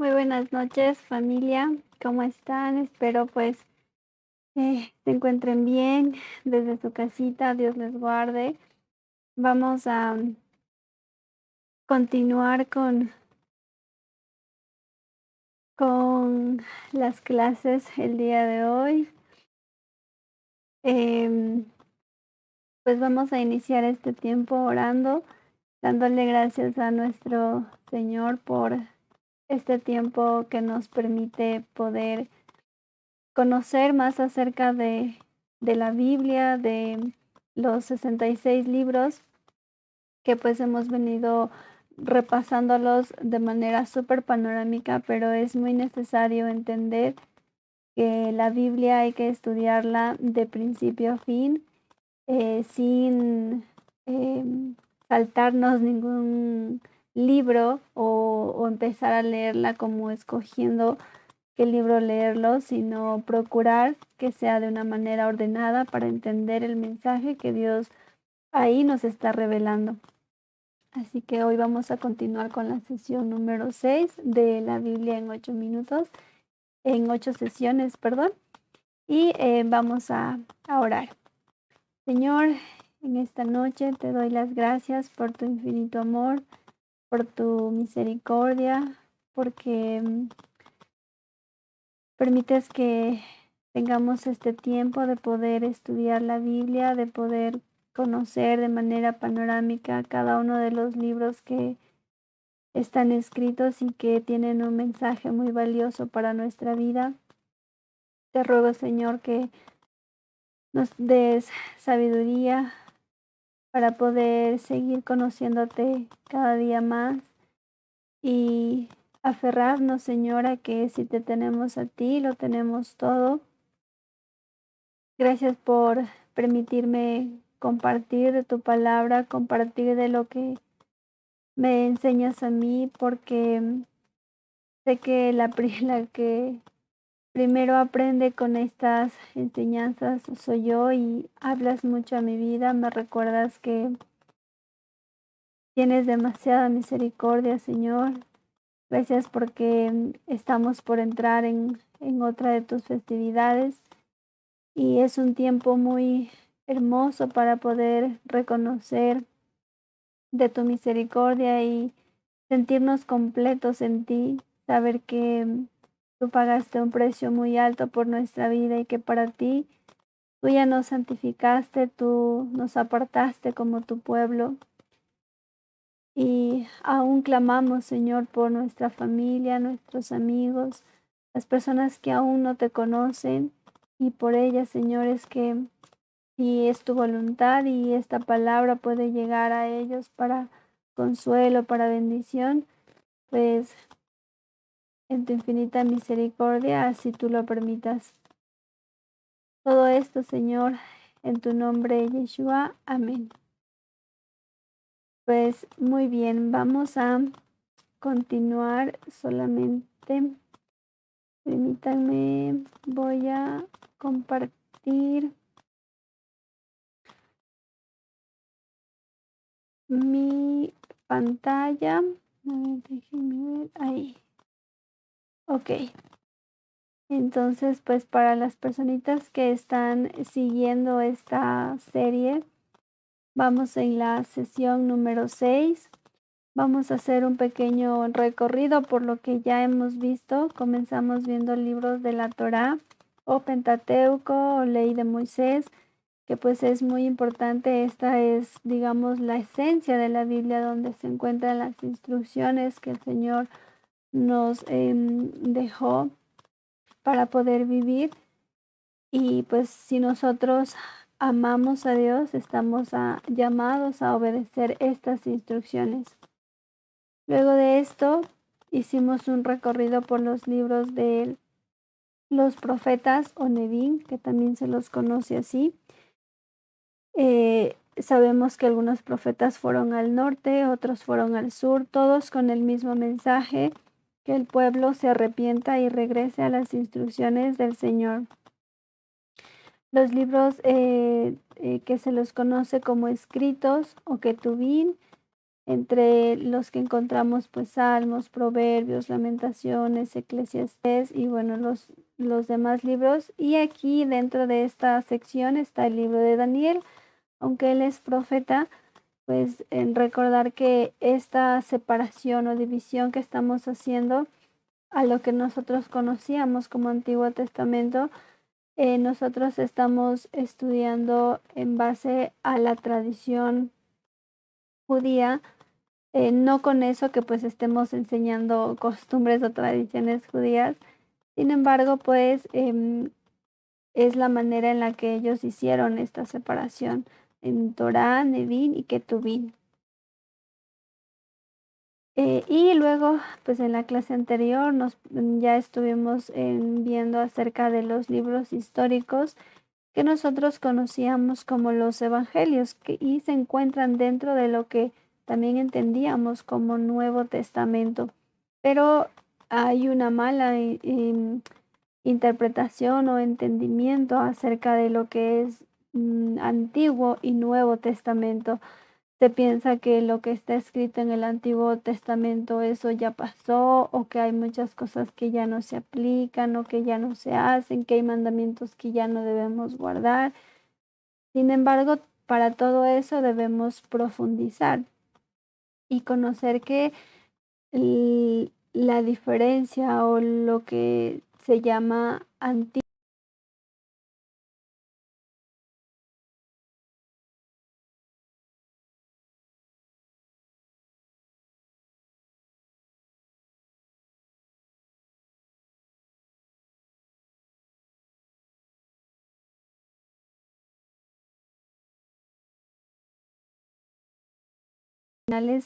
Muy buenas noches, familia. ¿Cómo están? Espero pues se encuentren bien desde su casita. Dios les guarde. Vamos a continuar con las clases el día de hoy. Em, pues vamos a iniciar este tiempo orando, dándole gracias a nuestro Señor por este tiempo que nos permite poder conocer más acerca de la Biblia, de los 66 libros que pues hemos venido repasándolos de manera súper panorámica, pero es muy necesario entender que la Biblia hay que estudiarla de principio a fin, sin saltarnos ningún libro o empezar a leerla como escogiendo qué libro leerlo, sino procurar que sea de una manera ordenada para entender el mensaje que Dios ahí nos está revelando. Así que hoy vamos a continuar con la sesión número 6 de la Biblia en 8 minutos, en 8 sesiones, perdón, y vamos a orar. Señor, en esta noche te doy las gracias por tu infinito amor, por tu misericordia, porque permites que tengamos este tiempo de poder estudiar la Biblia, de poder conocer de manera panorámica cada uno de los libros que están escritos y que tienen un mensaje muy valioso para nuestra vida. Te ruego, Señor, que nos des sabiduría para poder seguir conociéndote cada día más y aferrarnos, Señor, a que si te tenemos a ti, lo tenemos todo. Gracias por permitirme compartir de tu palabra, compartir de lo que me enseñas a mí, porque sé que la que primero aprende con estas enseñanzas soy yo y hablas mucho a mi vida, me recuerdas que tienes demasiada misericordia, Señor. Gracias porque estamos por entrar en otra de tus festividades y es un tiempo muy hermoso para poder reconocer de tu misericordia y sentirnos completos en ti, saber que tú pagaste un precio muy alto por nuestra vida y que para ti tú ya nos santificaste, tú nos apartaste como tu pueblo y aún clamamos, Señor, por nuestra familia, nuestros amigos, las personas que aún no te conocen y por ellas, Señor, es que si es tu voluntad y esta palabra puede llegar a ellos para consuelo, para bendición, pues en tu infinita misericordia, así tú lo permitas. Todo esto, Señor, en tu nombre, Yeshua. Amén. Pues muy bien, vamos a continuar solamente. Permítanme, voy a compartir mi pantalla. A ver, déjenme ver ahí. Ok. Entonces, pues para las personitas que están siguiendo esta serie, vamos en la sesión número 6. Vamos a hacer un pequeño recorrido por lo que ya hemos visto. Comenzamos viendo libros de la Torá o Pentateuco o Ley de Moisés, que pues es muy importante. Esta es, digamos, la esencia de la Biblia, donde se encuentran las instrucciones que el Señor nos dejó para poder vivir. Y pues si nosotros amamos a Dios, estamos llamados a obedecer estas instrucciones. Luego de esto, hicimos un recorrido por los libros de los profetas o Nevín, que también se los conoce así. Sabemos que algunos profetas fueron al norte, otros fueron al sur, todos con el mismo mensaje, que el pueblo se arrepienta y regrese a las instrucciones del Señor. Los libros que se los conoce como escritos o ketubín entre los que encontramos pues Salmos, Proverbios, Lamentaciones, Eclesiastés y bueno, los demás libros. Y aquí dentro de esta sección está el libro de Daniel, aunque él es profeta, pues en recordar que esta separación o división que estamos haciendo a lo que nosotros conocíamos como Antiguo Testamento, nosotros estamos estudiando en base a la tradición judía, no con eso que pues estemos enseñando costumbres o tradiciones judías. Sin embargo, pues es la manera en la que ellos hicieron esta separación en Torá, Nevin y Ketuvim. Y luego, pues en la clase anterior ya estuvimos viendo acerca de los libros históricos que nosotros conocíamos como los evangelios y se encuentran dentro de lo que también entendíamos como Nuevo Testamento. Pero hay una mala interpretación o entendimiento acerca de lo que es Antiguo y Nuevo Testamento. Se piensa que lo que está escrito en el Antiguo Testamento, eso ya pasó, o que hay muchas cosas que ya no se aplican, o que ya no se hacen, que hay mandamientos que ya no debemos guardar. Sin embargo, para todo eso debemos profundizar y conocer que la diferencia o lo que se llama antiguo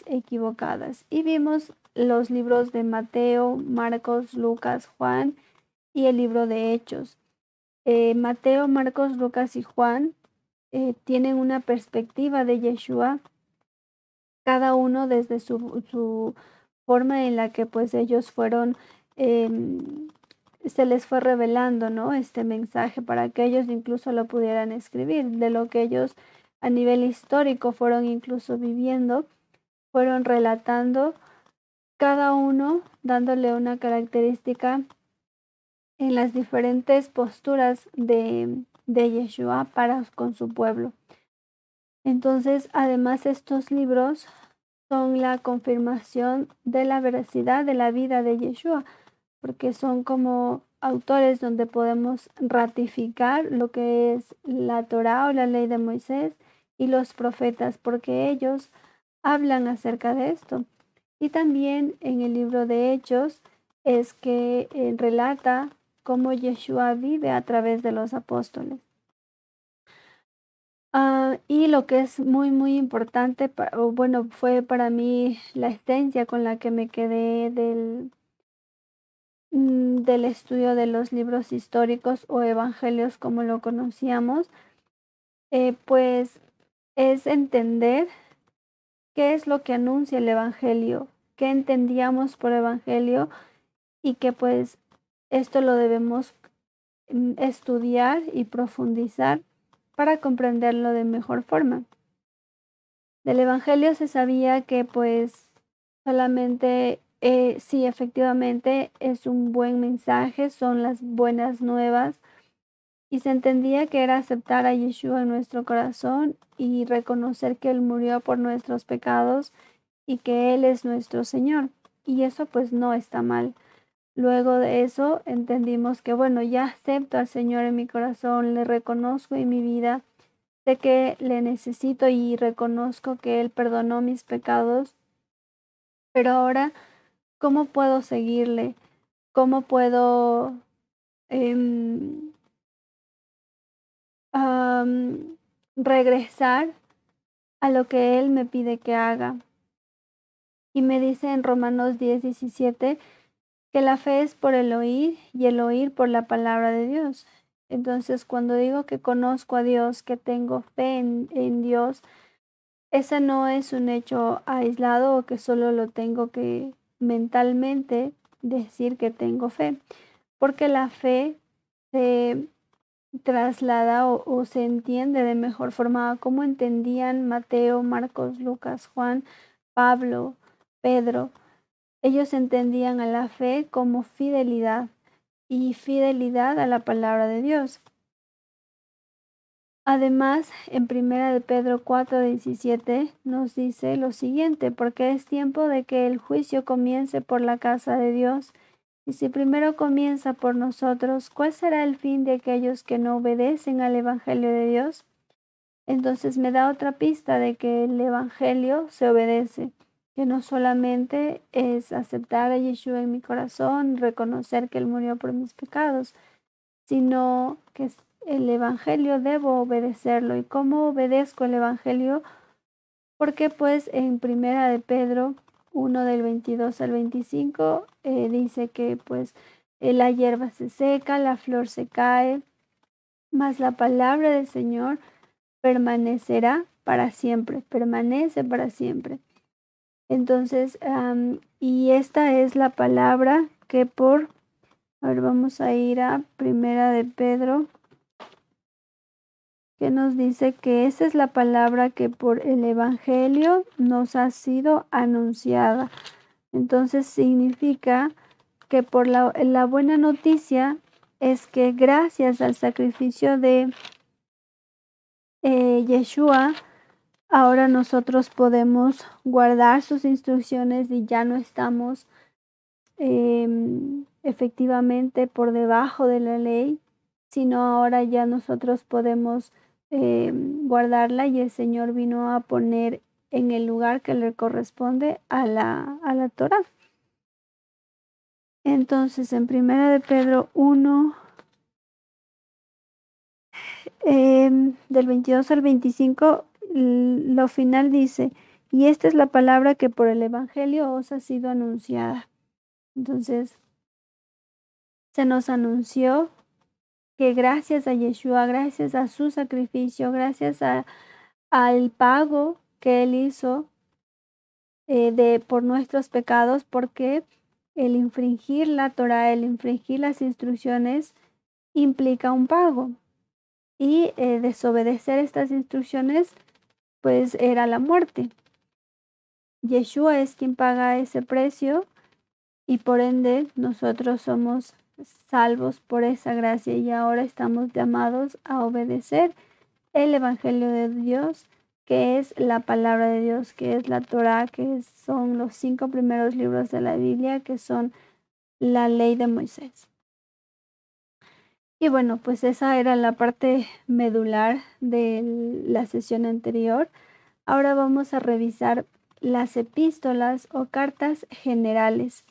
equivocadas. Y vimos los libros de Mateo, Marcos, Lucas, Juan y el libro de Hechos. Mateo, Marcos, Lucas y Juan tienen una perspectiva de Yeshua, cada uno desde su forma en la que pues ellos fueron, se les fue revelando, ¿no? Este mensaje para que ellos incluso lo pudieran escribir, de lo que ellos a nivel histórico fueron incluso viviendo, fueron relatando, cada uno dándole una característica en las diferentes posturas de Yeshua para con su pueblo. Entonces, además, estos libros son la confirmación de la veracidad de la vida de Yeshua, porque son como autores donde podemos ratificar lo que es la Torá o la ley de Moisés y los profetas, porque ellos hablan acerca de esto. Y también en el libro de Hechos es que relata cómo Yeshua vive a través de los apóstoles. Y lo que es muy, muy importante, o bueno, fue para mí la esencia con la que me quedé del estudio de los libros históricos o evangelios como lo conocíamos, pues es entender qué es lo que anuncia el evangelio, qué entendíamos por evangelio y que pues esto lo debemos estudiar y profundizar para comprenderlo de mejor forma. Del evangelio se sabía que pues solamente sí, efectivamente es un buen mensaje, son las buenas nuevas y se entendía que era aceptar a Yeshua en nuestro corazón y reconocer que Él murió por nuestros pecados y que Él es nuestro Señor. Y eso pues no está mal. Luego de eso entendimos que bueno, ya acepto al Señor en mi corazón, le reconozco en mi vida, sé que le necesito y reconozco que Él perdonó mis pecados, pero ahora, ¿cómo puedo seguirle? ¿Cómo puedo em, am, regresar a lo que Él me pide que haga? Y me dice en Romanos 10:17 que la fe es por el oír y el oír por la palabra de Dios. Entonces, cuando digo que conozco a Dios, que tengo fe en Dios, ese no es un hecho aislado o que solo lo tengo que mentalmente decir que tengo fe, porque la fe se traslada o se entiende de mejor forma como entendían Mateo, Marcos, Lucas, Juan, Pablo, Pedro, ellos entendían a la fe como fidelidad y fidelidad a la palabra de Dios. Además, en primera de Pedro 4:17 nos dice lo siguiente, porque es tiempo de que el juicio comience por la casa de Dios. Y si primero comienza por nosotros, ¿cuál será el fin de aquellos que no obedecen al Evangelio de Dios? Entonces me da otra pista de que el Evangelio se obedece, que no solamente es aceptar a Yeshua en mi corazón, reconocer que Él murió por mis pecados, sino que el Evangelio debo obedecerlo. ¿Y cómo obedezco el Evangelio? Porque pues en primera de Pedro 1 del 22 al 25 dice que pues la hierba se seca, la flor se cae, mas la palabra del Señor permanecerá para siempre, permanece para siempre. Entonces, y esta es la palabra que a ver, vamos a ir a primera de Pedro, que nos dice que esa es la palabra que por el Evangelio nos ha sido anunciada. Entonces significa que por la buena noticia es que gracias al sacrificio de Yeshua, ahora nosotros podemos guardar sus instrucciones y ya no estamos efectivamente por debajo de la ley, sino ahora ya nosotros podemos guardarla y el Señor vino a poner en el lugar que le corresponde a la Torá. Entonces, en primera de Pedro 1, del 22 al 25, lo final dice, y esta es la palabra que por el Evangelio os ha sido anunciada. Entonces, se nos anunció que gracias a Yeshua, gracias a su sacrificio, gracias al pago que Él hizo por nuestros pecados, porque el infringir la Torah, el infringir las instrucciones, implica un pago. Y desobedecer estas instrucciones, pues era la muerte. Yeshua es quien paga ese precio y por ende nosotros somos salvos por esa gracia y ahora estamos llamados a obedecer el Evangelio de Dios, que es la palabra de Dios, que es la Torá, que son los 5 primeros libros de la Biblia, que son la ley de Moisés. Y bueno, pues esa era la parte medular de la sesión anterior. Ahora vamos a revisar las epístolas o cartas generales.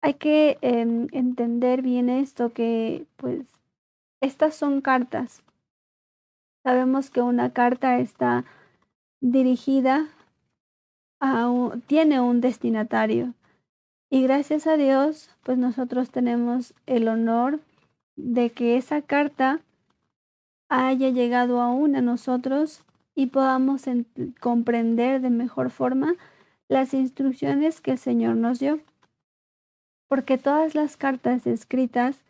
Hay que entender bien esto, que pues estas son cartas. Sabemos que una carta está dirigida tiene un destinatario. Y gracias a Dios, pues nosotros tenemos el honor de que esa carta haya llegado aún a nosotros y podamos comprender de mejor forma las instrucciones que el Señor nos dio. Porque todas las cartas escritas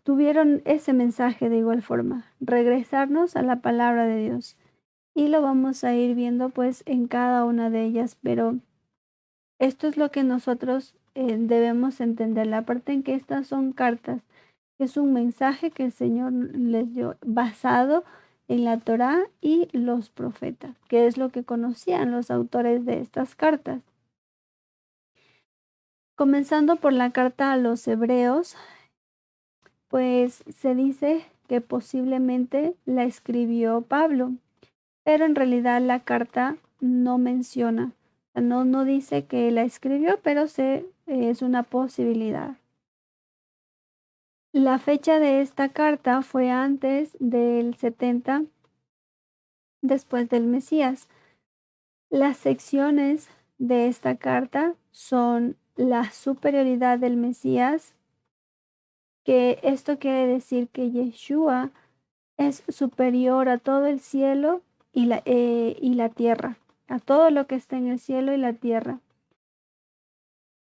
tuvieron ese mensaje de igual forma, regresarnos a la palabra de Dios. Y lo vamos a ir viendo pues en cada una de ellas, pero esto es lo que nosotros debemos entender, la parte en que estas son cartas, que es un mensaje que el Señor les dio basado en la Torá y los profetas, que es lo que conocían los autores de estas cartas. Comenzando por la carta a los Hebreos, pues se dice que posiblemente la escribió Pablo, pero en realidad la carta no menciona, no dice que la escribió, pero es una posibilidad. La fecha de esta carta fue antes del 70 después del Mesías. Las secciones de esta carta son la superioridad del Mesías, que esto quiere decir que Yeshua es superior a todo el cielo y la tierra, a todo lo que está en el cielo y la tierra.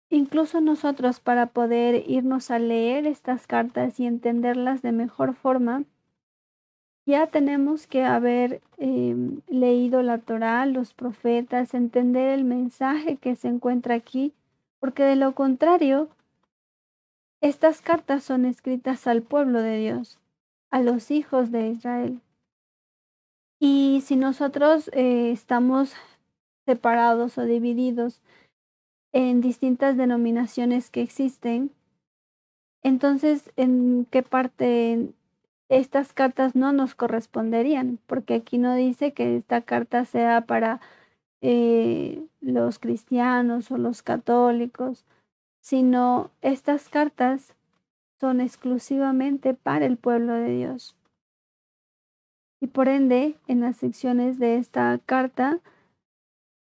Incluso nosotros, para poder irnos a leer estas cartas y entenderlas de mejor forma, Ya tenemos que haber leído la Torá, los profetas, entender el mensaje que se encuentra aquí, porque de lo contrario, estas cartas son escritas al pueblo de Dios, a los hijos de Israel. Y si nosotros estamos separados o divididos en distintas denominaciones que existen, entonces, ¿en qué parte estas cartas no nos corresponderían? Porque aquí no dice que esta carta sea para los cristianos o los católicos, sino estas cartas son exclusivamente para el pueblo de Dios. Y por ende, en las secciones de esta carta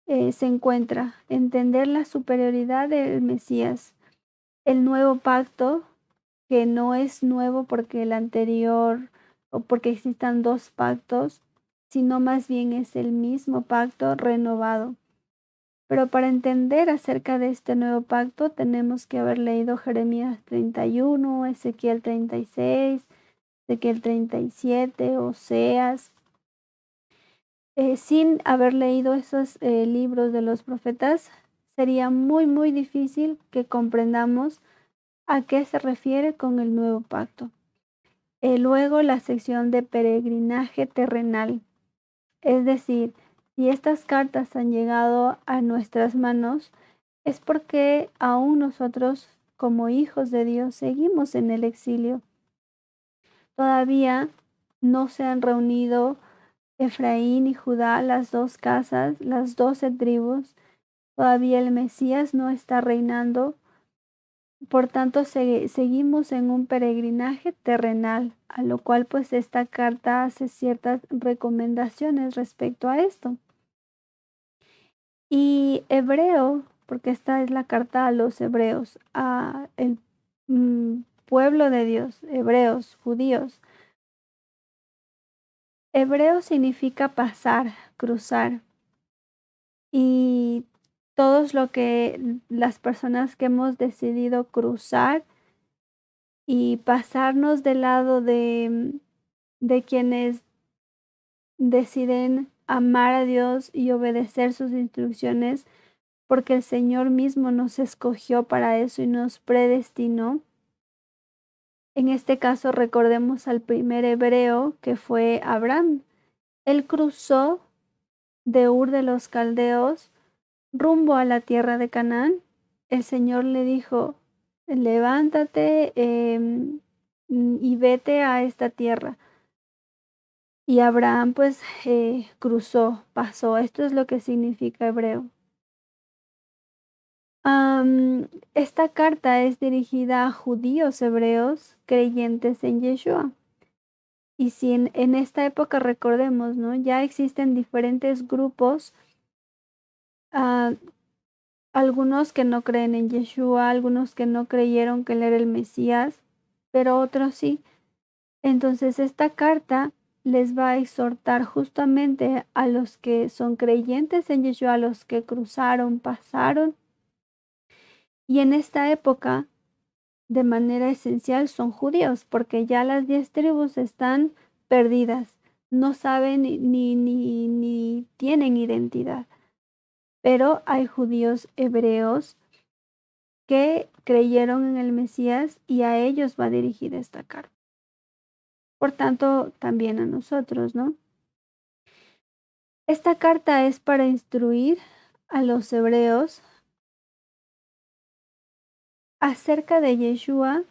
se encuentra entender la superioridad del Mesías, el nuevo pacto, que no es nuevo porque el anterior o porque existan dos pactos, sino más bien es el mismo pacto renovado. Pero para entender acerca de este nuevo pacto tenemos que haber leído Jeremías 31, Ezequiel 36, Ezequiel 37, Oseas. Sin haber leído esos libros de los profetas, sería muy difícil que comprendamos a qué se refiere con el nuevo pacto. Luego la sección de peregrinaje terrenal, es decir, si estas cartas han llegado a nuestras manos, es porque aún nosotros, como hijos de Dios, seguimos en el exilio. Todavía no se han reunido Efraín y Judá, las dos casas, las 12 tribus. Todavía el Mesías no está reinando. Por tanto, seguimos en un peregrinaje terrenal, a lo cual pues esta carta hace ciertas recomendaciones respecto a esto. Y hebreo, porque esta es la carta a los hebreos, a el pueblo de Dios, hebreos, judíos. Hebreo significa pasar, cruzar. Y todos lo que las personas que hemos decidido cruzar y pasarnos del lado de quienes deciden amar a Dios y obedecer sus instrucciones, porque el Señor mismo nos escogió para eso y nos predestinó. En este caso, recordemos al primer hebreo que fue Abraham. Él cruzó de Ur de los Caldeos rumbo a la tierra de Canaán. El Señor le dijo: levántate y vete a esta tierra. Y Abraham pues cruzó, pasó. Esto es lo que significa hebreo. Esta carta es dirigida a judíos hebreos creyentes en Yeshua. Y si en esta época recordemos, ¿no? Ya existen diferentes grupos, ah, algunos que no creen en Yeshua, algunos que no creyeron que él era el Mesías, pero otros sí. Entonces esta carta les va a exhortar justamente a los que son creyentes en Yeshua, a los que cruzaron, pasaron. Y en esta época, de manera esencial, son judíos, porque ya las 10 tribus están perdidas, no saben ni tienen identidad. Pero hay judíos hebreos que creyeron en el Mesías y a ellos va dirigida esta carta. Por tanto, también a nosotros, ¿no? Esta carta es para instruir a los hebreos acerca de Yeshua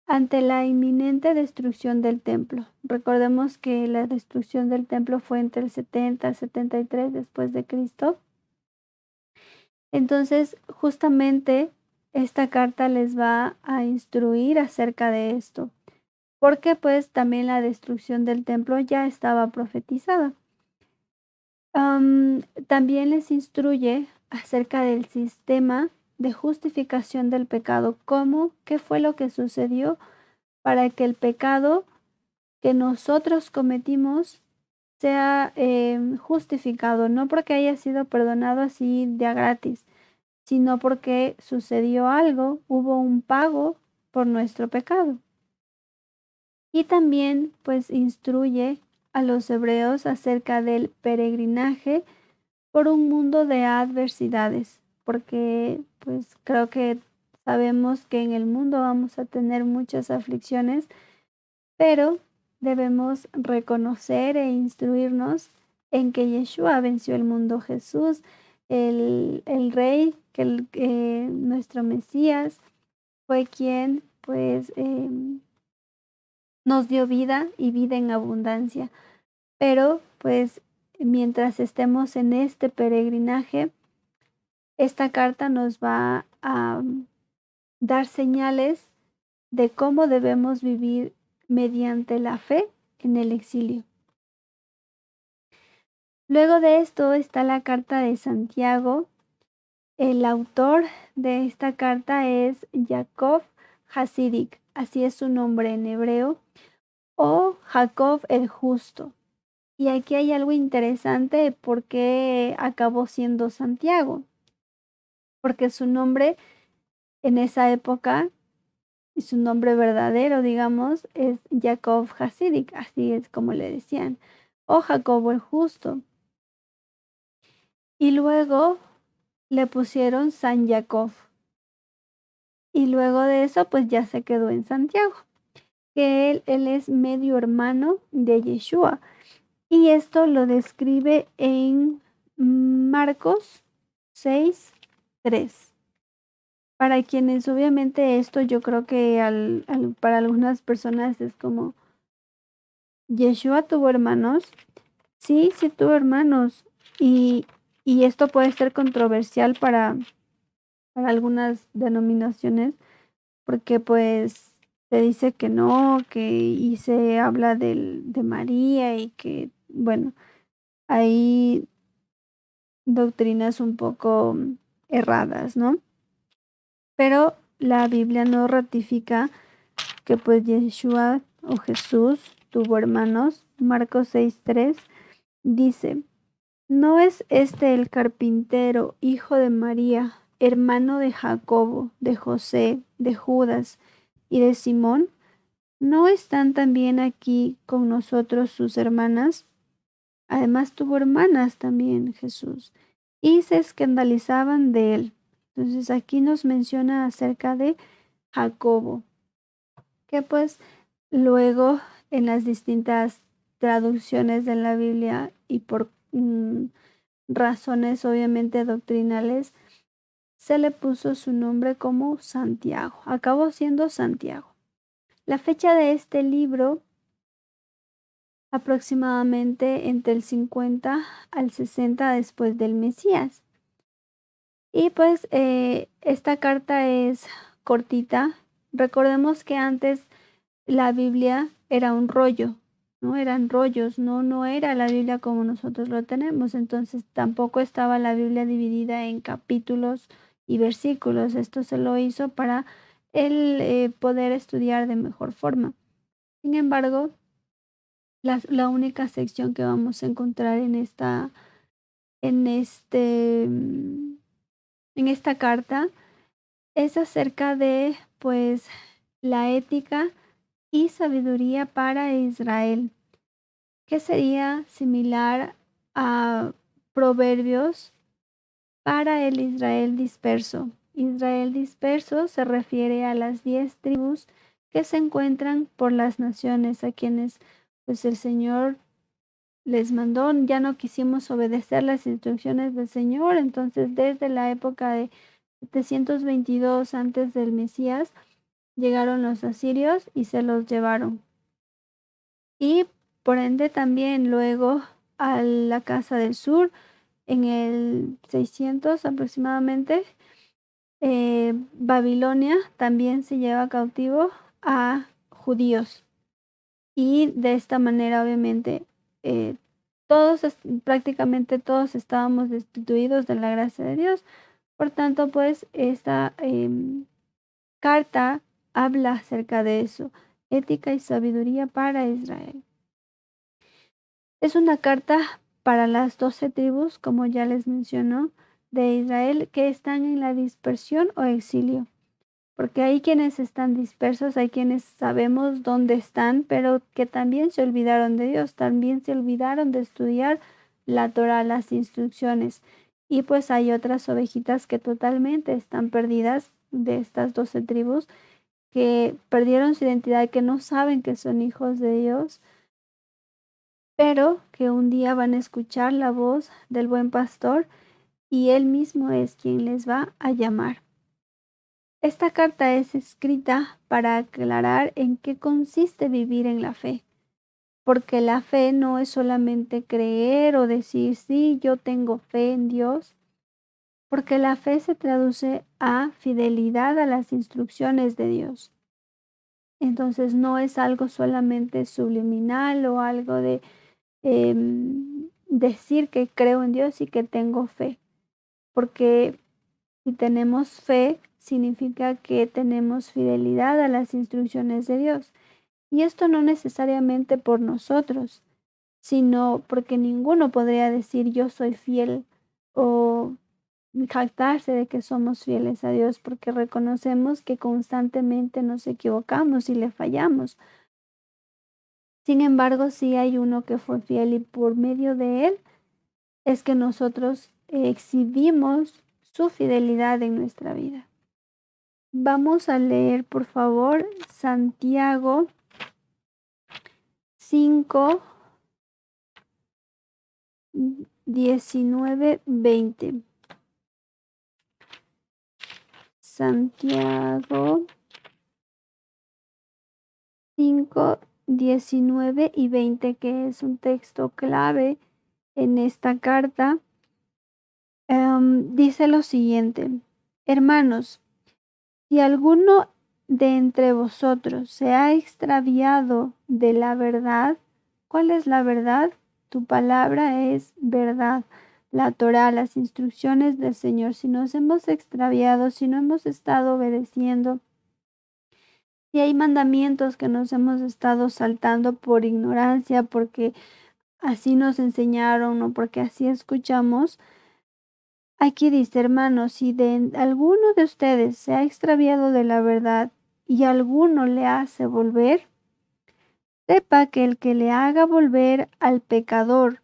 ante la inminente destrucción del templo. Recordemos que la destrucción del templo fue entre el 70 y 73 después de Cristo. Entonces, justamente esta carta les va a instruir acerca de esto, porque pues también la destrucción del templo ya estaba profetizada. También les instruye acerca del sistema de justificación del pecado, qué fue lo que sucedió para que el pecado que nosotros cometimos sea justificado, no porque haya sido perdonado así de a gratis, sino porque sucedió algo, hubo un pago por nuestro pecado. Y también pues instruye a los hebreos acerca del peregrinaje por un mundo de adversidades, porque pues creo que sabemos que en el mundo vamos a tener muchas aflicciones, pero debemos reconocer e instruirnos en que Yeshua venció el mundo. Jesús, el Rey, nuestro Mesías, fue quien pues nos dio vida y vida en abundancia. Pero pues mientras estemos en este peregrinaje, esta carta nos va a dar señales de cómo debemos vivir mediante la fe en el exilio. Luego de esto está la carta de Santiago. El autor de esta carta es Jacob Hasidik, así es su nombre en hebreo, o Jacob el Justo. Y aquí hay algo interesante porque acabó siendo Santiago, porque su nombre en esa época y su nombre verdadero, digamos, es Jacob Hasidik, así es como le decían, o Jacobo el Justo. Y luego le pusieron San Jacob. Y luego de eso, pues ya se quedó en Santiago, que él es medio hermano de Yeshua. Y esto lo describe en Marcos 6:3. Para quienes obviamente esto yo creo que para algunas personas es como, ¿Yeshua tuvo hermanos? Sí, sí tuvo hermanos. Y, y esto puede ser controversial para algunas denominaciones, porque pues se dice que no, y se habla de María y que, bueno, hay doctrinas un poco erradas, ¿no? Pero la Biblia no ratifica que pues Yeshua o Jesús tuvo hermanos. Marcos 6:3 dice, ¿no es este el carpintero, hijo de María, hermano de Jacobo, de José, de Judas y de Simón? ¿No están también aquí con nosotros sus hermanas? Además tuvo hermanas también Jesús, y se escandalizaban de él. Entonces aquí nos menciona acerca de Jacobo, que pues luego en las distintas traducciones de la Biblia y por razones obviamente doctrinales, se le puso su nombre como Santiago. Acabó siendo Santiago. La fecha de este libro aproximadamente entre el 50 al 60 después del Mesías. Y pues esta carta es cortita. Recordemos que antes la Biblia era un rollo, ¿no? Eran rollos, no era la Biblia como nosotros lo tenemos. Entonces tampoco estaba la Biblia dividida en capítulos y versículos. Esto se lo hizo para el poder estudiar de mejor forma. Sin embargo, la única sección que vamos a encontrar en este, mm, en esta carta es acerca de, pues, la ética y sabiduría para Israel, que sería similar a Proverbios para el Israel disperso. Israel disperso se refiere a las 10 tribus que se encuentran por las naciones, a quienes pues el Señor les mandó, ya no quisimos obedecer las instrucciones del Señor. Entonces desde la época de 722 antes del Mesías llegaron los asirios y se los llevaron. Y por ende también luego a la casa del sur en el 600 aproximadamente, Babilonia también se lleva cautivo a judíos. Y de esta manera obviamente eh, prácticamente todos estábamos destituidos de la gracia de Dios. Por tanto, pues esta carta habla acerca de eso, ética y sabiduría para Israel. Es una carta para las 12 tribus, como ya les mencionó, de Israel que están en la dispersión o exilio. porque hay quienes están dispersos, hay quienes sabemos dónde están, pero que también se olvidaron de Dios, también se olvidaron de estudiar la Torá, las instrucciones. Y pues hay otras ovejitas que totalmente están perdidas de estas 12 tribus, que perdieron su identidad, que no saben que son hijos de Dios, pero que un día van a escuchar la voz del buen pastor y él mismo es quien les va a llamar. Esta carta es escrita para aclarar en qué consiste vivir en la fe, porque la fe no es solamente creer o decir, sí, yo tengo fe en Dios, porque la fe se traduce a fidelidad a las instrucciones de Dios. Entonces no es algo solamente subliminal o algo de decir que creo en Dios y que tengo fe, porque si tenemos fe, significa que tenemos fidelidad a las instrucciones de Dios. Y esto no necesariamente por nosotros, sino porque ninguno podría decir yo soy fiel o jactarse de que somos fieles a Dios, porque reconocemos que constantemente nos equivocamos y le fallamos. Sin embargo, sí hay uno que fue fiel y por medio de él es que nosotros exhibimos su fidelidad en nuestra vida. Vamos a leer, por favor, Santiago 5, 19, 20. Santiago 5, 19 y 20, que es un texto clave en esta carta. Dice lo siguiente: Hermanos, si alguno de entre vosotros se ha extraviado de la verdad, ¿cuál es la verdad? Tu palabra es verdad. La Torá, las instrucciones del Señor. Si nos hemos extraviado, si no hemos estado obedeciendo, si hay mandamientos que nos hemos estado saltando por ignorancia, porque así nos enseñaron o porque así escuchamos, aquí dice, hermanos, si de alguno de ustedes se ha extraviado de la verdad y alguno le hace volver, sepa que el que le haga volver al pecador,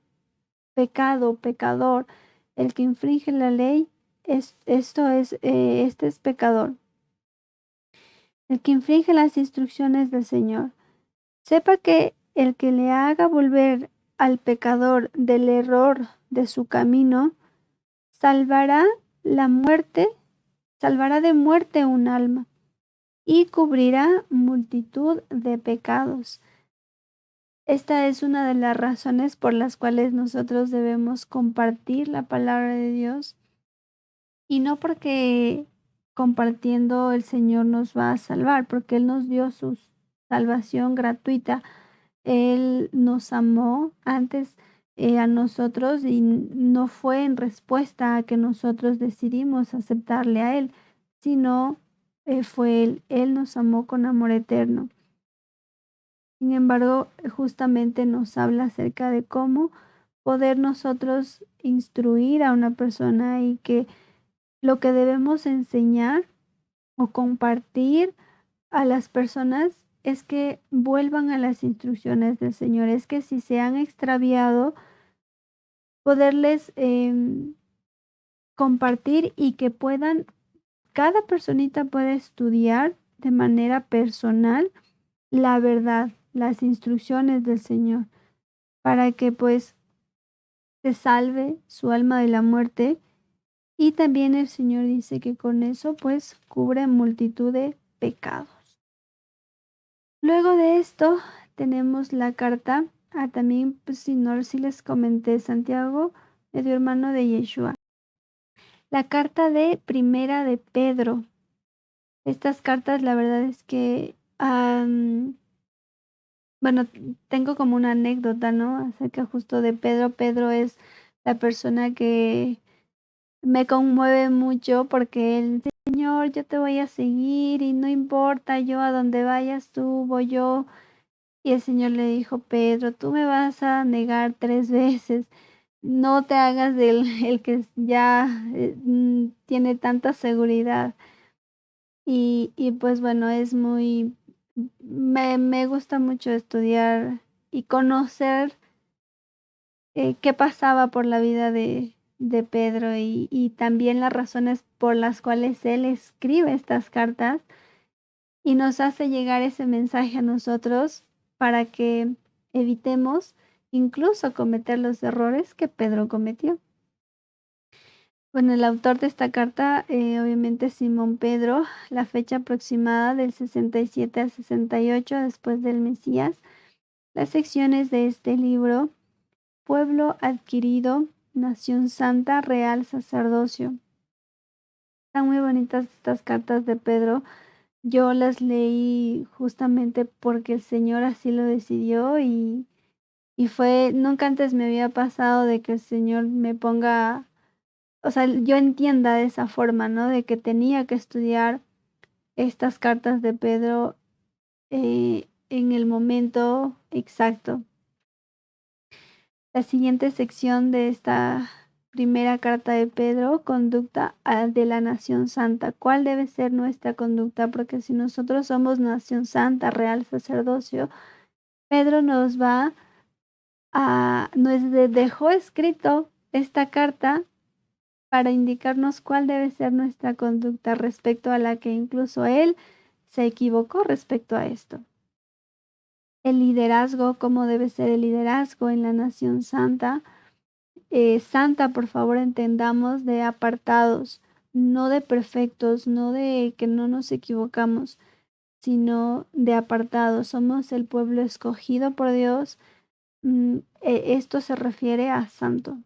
pecador, el que infringe la ley, este es pecador, el que infringe las instrucciones del Señor. Sepa que el que le haga volver al pecador del error de su camino, salvará la muerte, salvará de muerte un alma y cubrirá multitud de pecados. Esta es una de las razones por las cuales nosotros debemos compartir la palabra de Dios, y no porque compartiendo el Señor nos va a salvar, porque Él nos dio su salvación gratuita. Él nos amó antes a nosotros y no fue en respuesta a que nosotros decidimos aceptarle a Él, sino fue Él. Él nos amó con amor eterno. Sin embargo, justamente nos habla acerca de cómo poder nosotros instruir a una persona y que lo que debemos enseñar o compartir a las personas es que vuelvan a las instrucciones del Señor. Es que si se han extraviado, poderles compartir y que puedan, cada personita pueda estudiar de manera personal la verdad, las instrucciones del Señor, para que pues se salve su alma de la muerte. Y también el Señor dice que con eso pues cubre multitud de pecados. Luego de esto tenemos la carta, también pues si les comenté, Santiago, medio hermano de Yeshua. La carta de Primera de Pedro. Estas cartas la verdad es que, bueno, tengo como una anécdota, ¿no? Acerca justo de Pedro. Pedro es la persona que me conmueve mucho porque el Señor, yo te voy a seguir y no importa, yo a donde vayas tú, voy yo. Y el Señor le dijo: Pedro, tú me vas a negar 3 veces. No te hagas del el que ya tiene tanta seguridad. y pues bueno, es muy, me gusta mucho estudiar y conocer qué pasaba por la vida de Pedro y también las razones por las cuales él escribe estas cartas y nos hace llegar ese mensaje a nosotros para que evitemos incluso cometer los errores que Pedro cometió. Bueno, el autor de esta carta, obviamente Simón Pedro, la fecha aproximada del 67 al 68 después del Mesías, las secciones de este libro: pueblo adquirido, nación santa, real sacerdocio. Están muy bonitas estas cartas de Pedro. Yo las leí justamente porque el Señor así lo decidió y fue, nunca antes me había pasado de que el Señor me ponga, o sea, yo entienda de esa forma, ¿no? De que tenía que estudiar estas cartas de Pedro en el momento exacto. La siguiente sección de esta primera carta de Pedro: conducta de la nación santa. ¿Cuál debe ser nuestra conducta? Porque si nosotros somos nación santa, real sacerdocio, Pedro dejó escrito esta carta para indicarnos cuál debe ser nuestra conducta respecto a la que incluso él se equivocó respecto a esto. El liderazgo, cómo debe ser el liderazgo en la nación santa. Santa, por favor, entendamos de apartados, no de perfectos, no de que no nos equivocamos, sino de apartados. Somos el pueblo escogido por Dios. Esto se refiere a santo.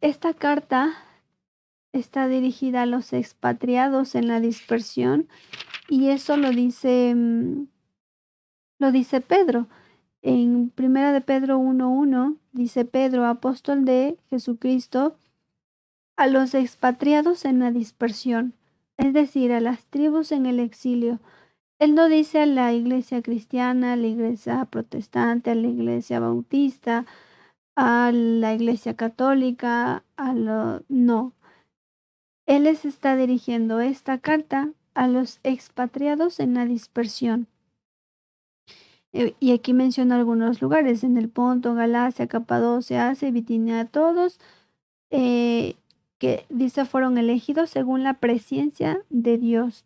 Esta carta está dirigida a los expatriados en la dispersión y eso lo dice Pedro. En primera de Pedro 1:1 dice: Pedro, apóstol de Jesucristo, a los expatriados en la dispersión, es decir, a las tribus en el exilio. Él no dice a la iglesia cristiana, a la iglesia protestante, a la iglesia bautista, a la iglesia católica, no. Él les está dirigiendo esta carta a los expatriados en la dispersión. Y aquí menciona algunos lugares: en el Ponto, Galacia, Capadocia, Asia, Bitinia, todos que dice fueron elegidos según la presencia de Dios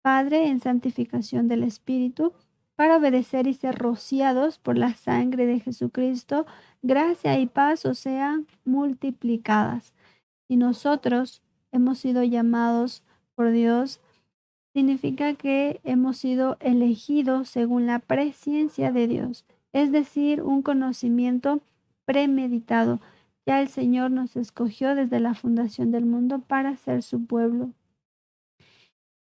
Padre en santificación del Espíritu, para obedecer y ser rociados por la sangre de Jesucristo. Gracia y paz os sean multiplicadas. Y nosotros hemos sido llamados por Dios, significa que hemos sido elegidos según la presencia de Dios, es decir, un conocimiento premeditado. Ya el Señor nos escogió desde la fundación del mundo para ser su pueblo.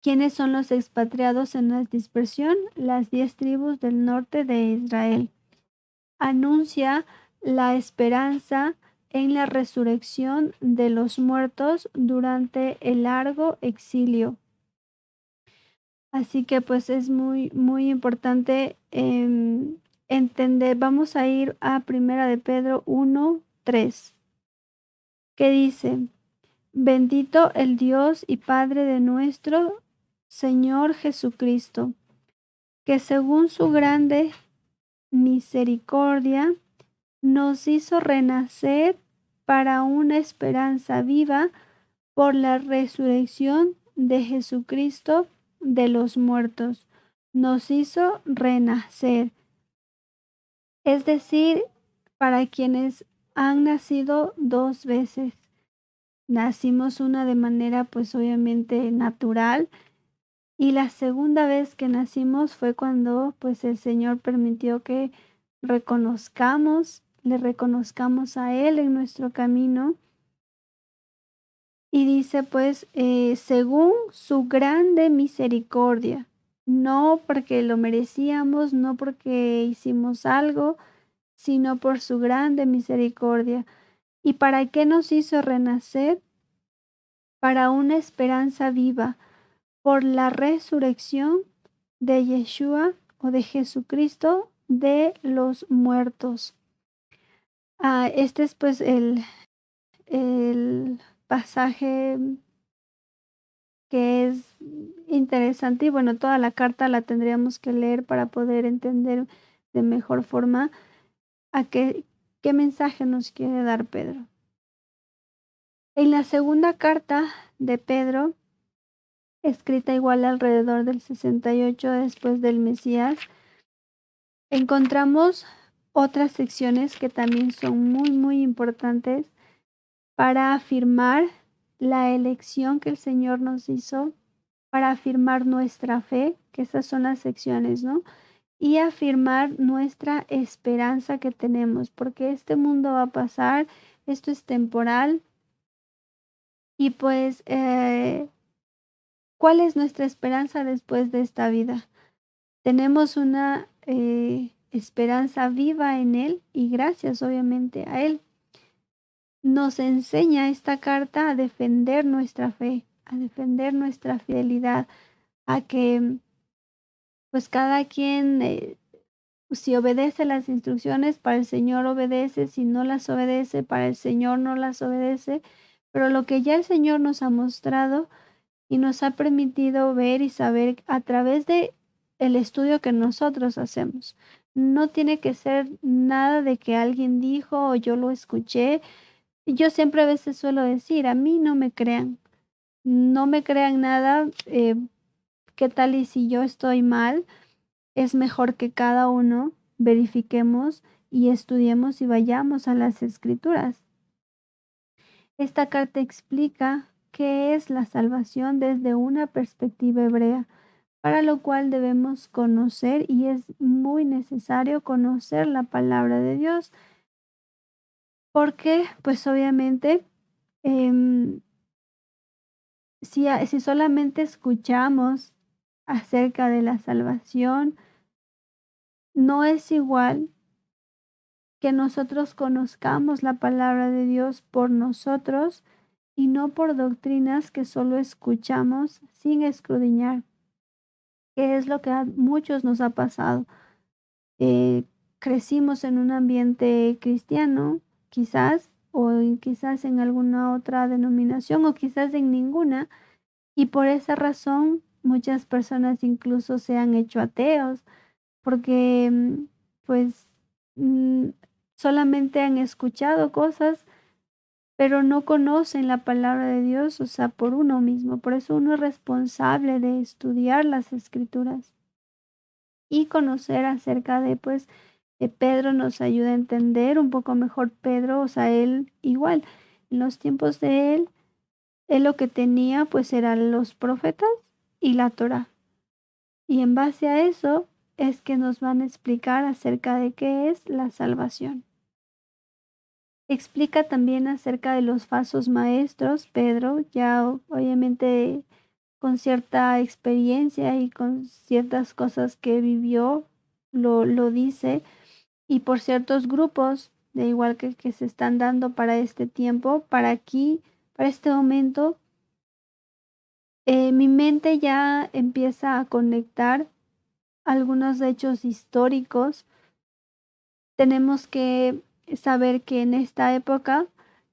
¿Quiénes son los expatriados en la dispersión? Las 10 tribus del norte de Israel. Anuncia la esperanza en la resurrección de los muertos durante el largo exilio. Así que pues es muy, muy importante entender. Vamos a ir a primera de Pedro 1:3, que dice: bendito el Dios y Padre de nuestro Señor Jesucristo, que según su grande misericordia nos hizo renacer para una esperanza viva por la resurrección de Jesucristo de los muertos. Nos hizo renacer, es decir, para quienes han nacido 2 veces. Nacimos una de manera pues obviamente natural, y la segunda vez que nacimos fue cuando pues el Señor permitió que le reconozcamos a Él en nuestro camino. Y dice pues, según su grande misericordia, no porque lo merecíamos, no porque hicimos algo, sino por su grande misericordia. ¿Y para qué nos hizo renacer? Para una esperanza viva, por la resurrección de Yeshua o de Jesucristo de los muertos. Este es pues el pasaje que es interesante y bueno, toda la carta la tendríamos que leer para poder entender de mejor forma a qué mensaje nos quiere dar Pedro. En la segunda carta de Pedro, escrita igual alrededor del 68 después del Mesías, encontramos otras secciones que también son muy importantes para afirmar la elección que el Señor nos hizo, para afirmar nuestra fe, que esas son las secciones, ¿no? Y afirmar nuestra esperanza que tenemos, porque este mundo va a pasar, esto es temporal y pues, ¿cuál es nuestra esperanza después de esta vida? Tenemos una esperanza viva en Él y gracias obviamente a Él. Nos enseña esta carta a defender nuestra fe, a defender nuestra fidelidad, a que pues cada quien, si obedece las instrucciones, para el Señor obedece, si no las obedece, para el Señor no las obedece, pero lo que ya el Señor nos ha mostrado y nos ha permitido ver y saber a través de el estudio que nosotros hacemos. No tiene que ser nada de que alguien dijo o yo lo escuché. Yo siempre a veces suelo decir, a mí no me crean, no me crean nada, ¿qué tal y si yo estoy mal? Es mejor que cada uno verifiquemos y estudiemos y vayamos a las escrituras. Esta carta explica qué es la salvación desde una perspectiva hebrea, para lo cual debemos conocer y es muy necesario conocer la palabra de Dios, porque pues obviamente em, si solamente escuchamos acerca de la salvación, no es igual que nosotros conozcamos la palabra de Dios por nosotros y no por doctrinas que solo escuchamos sin escudriñar, que es lo que a muchos nos ha pasado. Eh, Crecimos en un ambiente cristiano, quizás, quizás en alguna otra denominación, o quizás en ninguna, y por esa razón muchas personas incluso se han hecho ateos, porque pues mm, solamente han escuchado cosas, pero no conocen la palabra de Dios, o sea, por uno mismo. Por eso uno es responsable de estudiar las escrituras y conocer acerca de, pues, Pedro nos ayuda a entender un poco mejor Pedro, o sea, él igual, en los tiempos de él lo que tenía pues eran los profetas y la Torá. Y en base a eso es que nos van a explicar acerca de qué es la salvación. Explica también acerca de los falsos maestros, Pedro, ya obviamente con cierta experiencia y con ciertas cosas que vivió, lo dice, y por ciertos grupos, de igual que se están dando para este tiempo, para aquí, para este momento, mi mente ya empieza a conectar algunos hechos históricos. Tenemos que saber que en esta época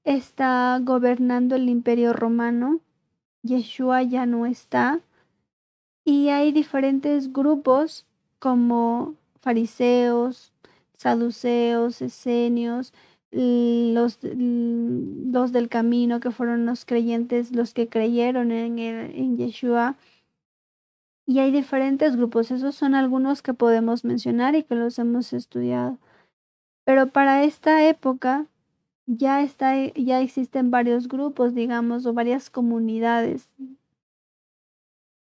está gobernando el Imperio Romano, Yeshua ya no está, y hay diferentes grupos como fariseos, saduceos, esenios, los del camino que fueron los creyentes, los que creyeron en Yeshua. Y hay diferentes grupos, esos son algunos que podemos mencionar y que los hemos estudiado. Pero para esta época ya existen varios grupos, digamos, o varias comunidades.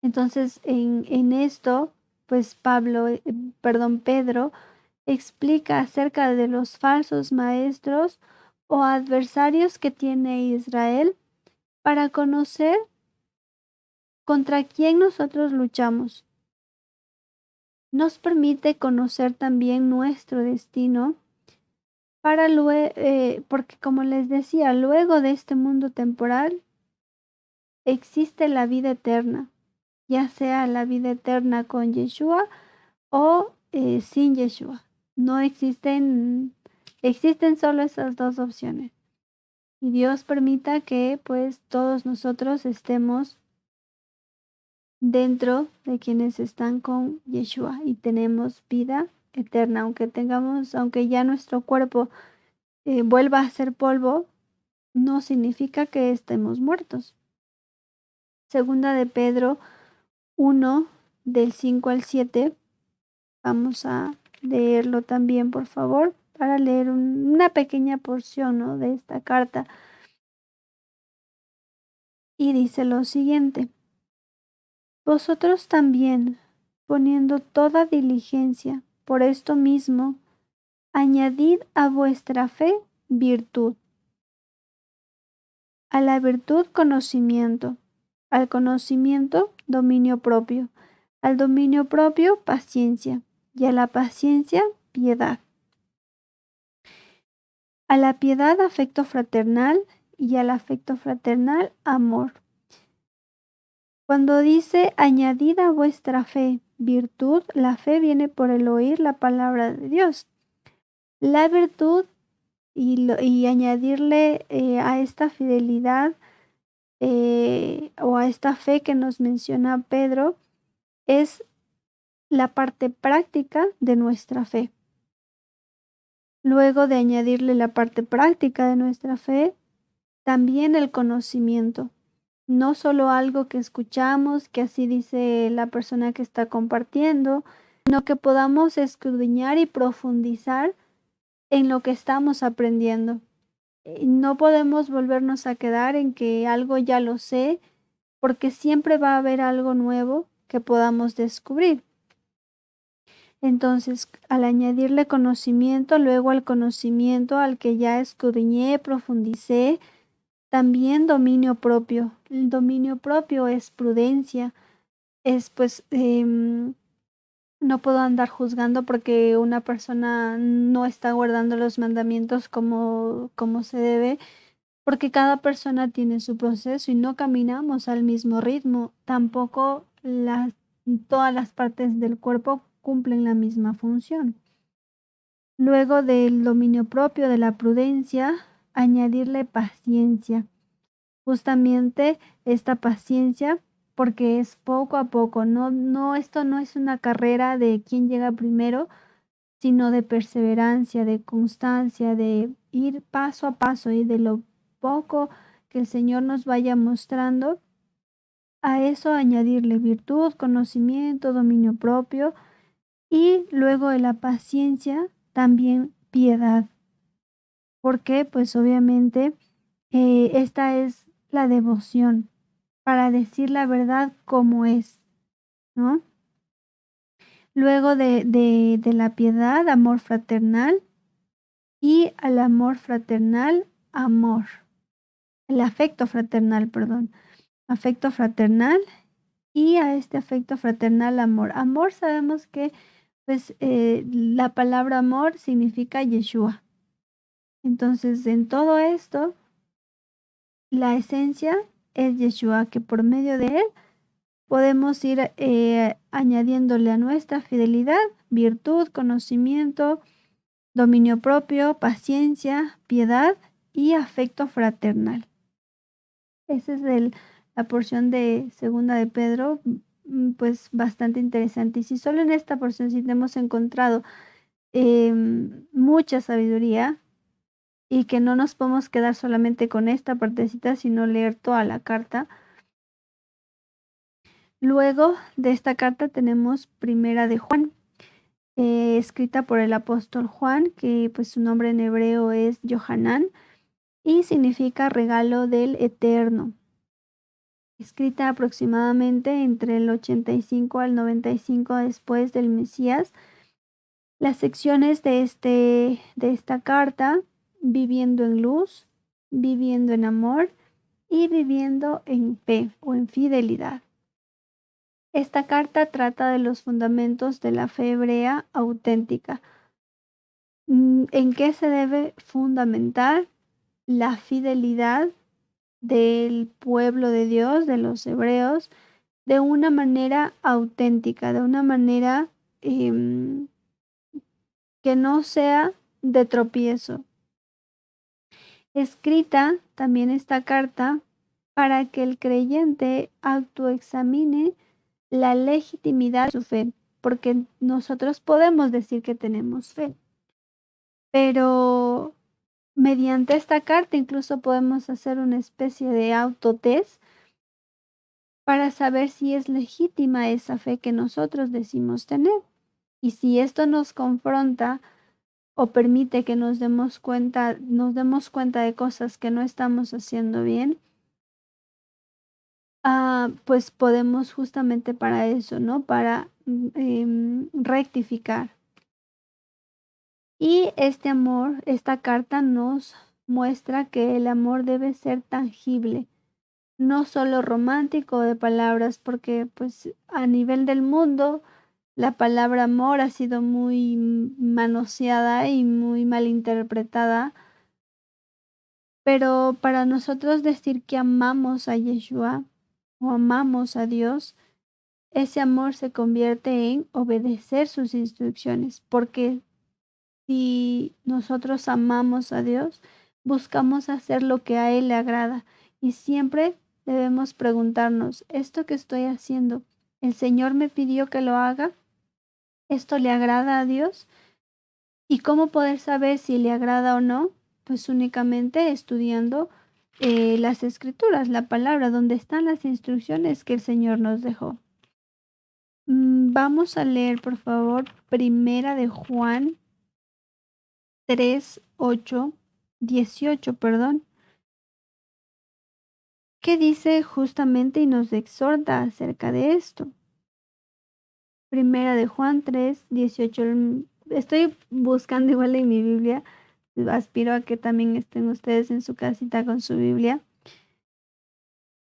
Entonces, en esto, pues Pedro explica acerca de los falsos maestros o adversarios que tiene Israel para conocer contra quién nosotros luchamos. Nos permite conocer también nuestro destino para luego, porque como les decía, luego de este mundo temporal existe la vida eterna, ya sea la vida eterna con Yeshua o sin Yeshua. No existen solo esas dos opciones. Y Dios permita que pues todos nosotros estemos dentro de quienes están con Yeshua y tenemos vida eterna, aunque ya nuestro cuerpo vuelva a ser polvo, no significa que estemos muertos. Segunda de Pedro 1, del 5 al 7. Vamos a leerlo también, por favor, para leer una pequeña porción, ¿no?, de esta carta. Y dice lo siguiente: vosotros también, poniendo toda diligencia por esto mismo, añadid a vuestra fe virtud, a la virtud conocimiento, al conocimiento dominio propio, al dominio propio paciencia, y a la paciencia piedad, a la piedad afecto fraternal, y al afecto fraternal amor. Cuando dice añadid a vuestra fe virtud, la fe viene por el oír la palabra de Dios. La virtud y añadirle a esta fidelidad o a esta fe que nos menciona Pedro es la parte práctica de nuestra fe. Luego de añadirle la parte práctica de nuestra fe, también el conocimiento. No solo algo que escuchamos, que así dice la persona que está compartiendo, sino que podamos escudriñar y profundizar en lo que estamos aprendiendo. No podemos volvernos a quedar en que algo ya lo sé, porque siempre va a haber algo nuevo que podamos descubrir. Entonces, al añadirle conocimiento, luego al conocimiento al que ya escudriñé, profundicé, también dominio propio. El dominio propio es prudencia, es no puedo andar juzgando porque una persona no está guardando los mandamientos como se debe, porque cada persona tiene su proceso y no caminamos al mismo ritmo. Tampoco todas las partes del cuerpo cumplen la misma función. Luego del dominio propio, de la prudencia, añadirle paciencia. Justamente esta paciencia, porque es poco a poco, esto no es una carrera de quién llega primero, sino de perseverancia, de constancia, de ir paso a paso y de lo poco que el Señor nos vaya mostrando, a eso añadirle virtud, conocimiento, dominio propio y luego de la paciencia también piedad. Porque pues obviamente esta es la devoción para decir la verdad como es, ¿no? Luego de la piedad, amor fraternal y al amor fraternal, amor. El afecto fraternal, perdón. Afecto fraternal y a este afecto fraternal, amor. Amor sabemos que pues la palabra amor significa Yeshua. Entonces, en todo esto, la esencia es Yeshua, que por medio de él podemos ir añadiéndole a nuestra fidelidad virtud, conocimiento, dominio propio, paciencia, piedad y afecto fraternal. Esa es la porción de segunda de Pedro, pues bastante interesante. Y si solo en esta porción sí hemos encontrado mucha sabiduría y que no nos podemos quedar solamente con esta partecita, sino leer toda la carta. Luego de esta carta tenemos Primera de Juan, escrita por el apóstol Juan, que pues su nombre en hebreo es Yohanan y significa regalo del Eterno. Escrita aproximadamente entre el 85 al 95 después del Mesías. Las secciones de esta carta: viviendo en luz, viviendo en amor y viviendo en fe o en fidelidad. Esta carta trata de los fundamentos de la fe hebrea auténtica. ¿En qué se debe fundamentar la fidelidad del pueblo de Dios, de los hebreos, de una manera auténtica, de una manera que no sea de tropiezo? Escrita también esta carta para que el creyente autoexamine la legitimidad de su fe, porque nosotros podemos decir que tenemos fe, pero mediante esta carta incluso podemos hacer una especie de autotest para saber si es legítima esa fe que nosotros decimos tener. Y si esto nos confronta o permite que nos demos cuenta de cosas que no estamos haciendo bien, pues podemos justamente para eso, ¿no? Para rectificar. Y este amor, esta carta nos muestra que el amor debe ser tangible, no solo romántico de palabras, porque pues a nivel del mundo la palabra amor ha sido muy manoseada y muy mal interpretada, pero para nosotros decir que amamos a Yeshua o amamos a Dios, ese amor se convierte en obedecer sus instrucciones, porque si nosotros amamos a Dios, buscamos hacer lo que a Él le agrada y siempre debemos preguntarnos, ¿esto que estoy haciendo, el Señor me pidió que lo haga? ¿Esto le agrada a Dios? ¿Y cómo poder saber si le agrada o no? Pues únicamente estudiando las escrituras, la palabra, donde están las instrucciones que el Señor nos dejó. Vamos a leer, por favor, Primera de Juan 3:18, perdón, que dice justamente y nos exhorta acerca de esto. Primera de Juan 3:18. Estoy buscando igual en mi Biblia. Aspiro a que también estén ustedes en su casita con su Biblia.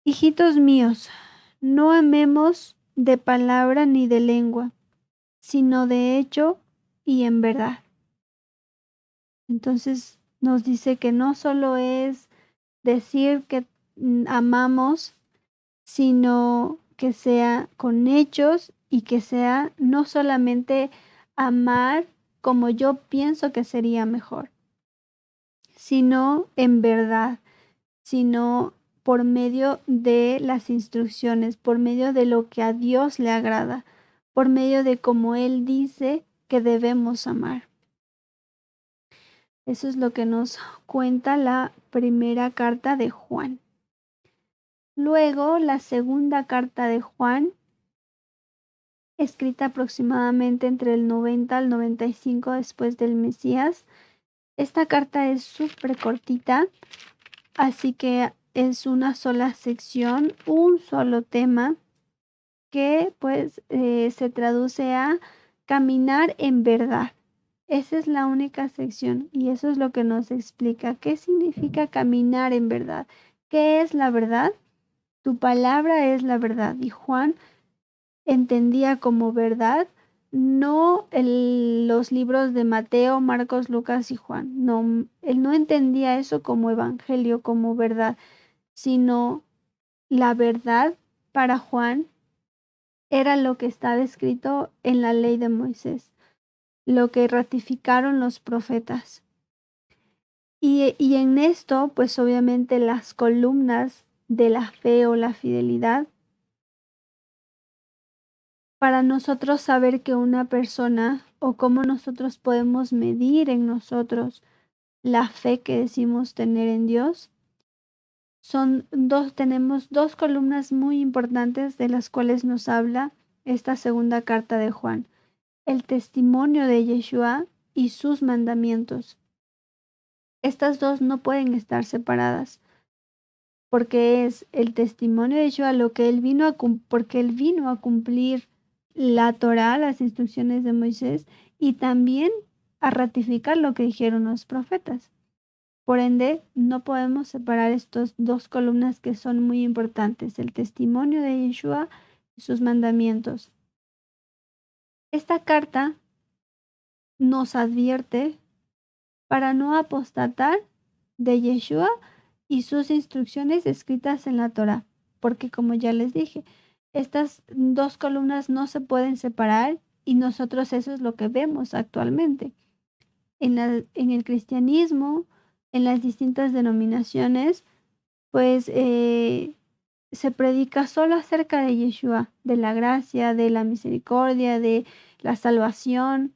Hijitos míos, no amemos de palabra ni de lengua, sino de hecho y en verdad. Entonces nos dice que no solo es decir que amamos, sino que sea con hechos y que sea no solamente amar como yo pienso que sería mejor, sino en verdad, sino por medio de las instrucciones, por medio de lo que a Dios le agrada, por medio de cómo Él dice que debemos amar. Eso es lo que nos cuenta la primera carta de Juan. Luego, la segunda carta de Juan, escrita aproximadamente entre el 90 al 95 después del Mesías. Esta carta es súper cortita, así que es una sola sección, un solo tema que pues se traduce a caminar en verdad. Esa es la única sección y eso es lo que nos explica qué significa caminar en verdad. ¿Qué es la verdad? Tu palabra es la verdad. Y Juan entendía como verdad no los libros de Mateo, Marcos, Lucas y Juan. No, él no entendía eso como evangelio, como verdad, sino la verdad para Juan era lo que estaba escrito en la ley de Moisés, lo que ratificaron los profetas. Y en esto, pues obviamente las columnas de la fe o la fidelidad, para nosotros saber que una persona o cómo nosotros podemos medir en nosotros la fe que decimos tener en Dios, tenemos dos columnas muy importantes de las cuales nos habla esta segunda carta de Juan: el testimonio de Yeshua y sus mandamientos. Estas dos no pueden estar separadas, porque es el testimonio de Yeshua lo que él vino porque él vino a cumplir la Torá, las instrucciones de Moisés, y también a ratificar lo que dijeron los profetas. Por ende, no podemos separar estas dos columnas que son muy importantes: el testimonio de Yeshua y sus mandamientos. Esta carta nos advierte para no apostatar de Yeshua y sus instrucciones escritas en la Torá, porque como ya les dije, estas dos columnas no se pueden separar y nosotros eso es lo que vemos actualmente. En el cristianismo, en las distintas denominaciones, pues se predica solo acerca de Yeshua, de la gracia, de la misericordia, de la salvación,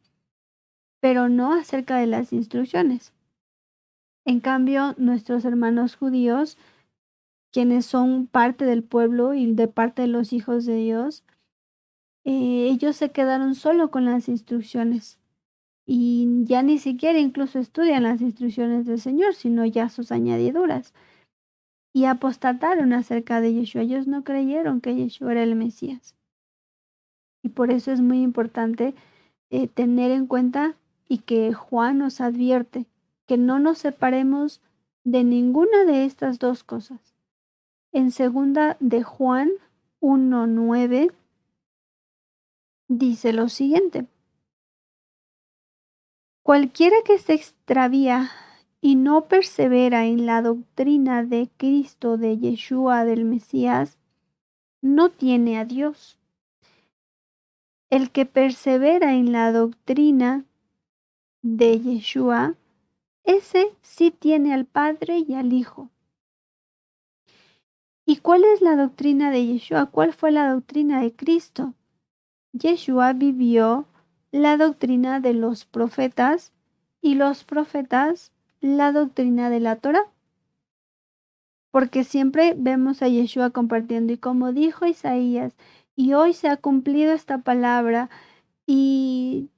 pero no acerca de las instrucciones. En cambio, nuestros hermanos judíos, quienes son parte del pueblo y de parte de los hijos de Dios, ellos se quedaron solo con las instrucciones y ya ni siquiera incluso estudian las instrucciones del Señor, sino ya sus añadiduras. Y apostataron acerca de Yeshua. Ellos no creyeron que Yeshua era el Mesías. Y por eso es muy importante tener en cuenta y que Juan nos advierte que no nos separemos de ninguna de estas dos cosas. En segunda de Juan 1:9 dice lo siguiente: cualquiera que se extravía y no persevera en la doctrina de Cristo, de Yeshua, del Mesías, no tiene a Dios. El que persevera en la doctrina de Yeshua, ese sí tiene al Padre y al Hijo. ¿Y cuál es la doctrina de Yeshua? ¿Cuál fue la doctrina de Cristo? Yeshua vivió la doctrina de los profetas y los profetas la doctrina de la Torá. Porque siempre vemos a Yeshua compartiendo y como dijo Isaías, y hoy se ha cumplido esta palabra y